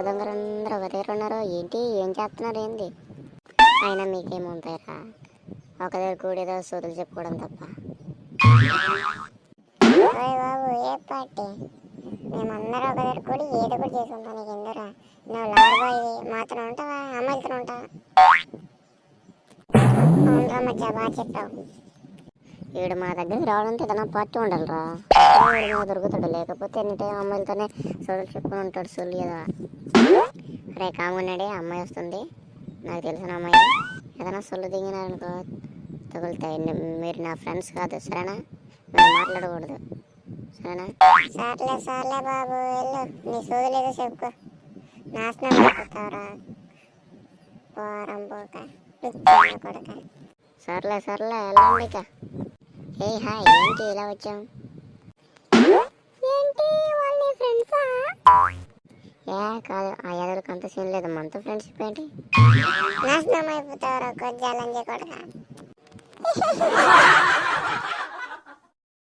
దొంగలందరూ ఒక దగ్గర ఉన్నారు ఏంటి, ఏం చేస్తున్నారు ఏంది? అయినా మీకేముంటాయిరా, ఒక దగ్గర కూడేదో సోదులు చెప్పుకోవడం తప్ప. బాబు ఏ పార్టీ? మేమందరం ఒక దగ్గర కూడి ఏదో కూడా చేసుకుంటాం. నీకు ఎందురా? నువ్వు లవర్ బాయ్ మాత్రం ఉంటావా, అమ్మాయిలతో ఉంటావా? అవునరా మచ్చా, బాగా చెప్పావు. వీడు మా దగ్గరికి రావడానికి ఏదైనా పార్టీ ఉండాలిరా, దొరుకుతాడు. లేకపోతే ఎన్ని టైం అమ్మాయిలతోనే సోదరు చెప్పుకొని ఉంటాడు. సొల్లు కదా. రే కామున్నాడే, అమ్మాయి వస్తుంది, నాకు తెలిసిన అమ్మాయి. ఏదైనా సొల్లు దిగినారనుకో తగులుతాయి. మీరు నా ఫ్రెండ్స్ కాదు, సరేనా? మీరు మాట్లాడకూడదు, సరేనా? సర్లే సర్లే బాబు, వెళ్ళు, నీ సోదులేదో చెప్పుకో. నాశనం అయిపోతావురా పోరం పోక కొడక. సర్లే సర్లే, వెళ్ళండి ఇక. ఏ హాయ్, ఏంటి ఇలా వచ్చాం? ఏంటి వాళ్ళ ఫ్రెండ్సా? ఏ కాదు, ఆ యాదవులకు అంత సీన్ లేదు, మనతో ఫ్రెండ్షిప్ ఏంటి? నాశనం అయిపోతావురా కొజ్జాలని కొడక.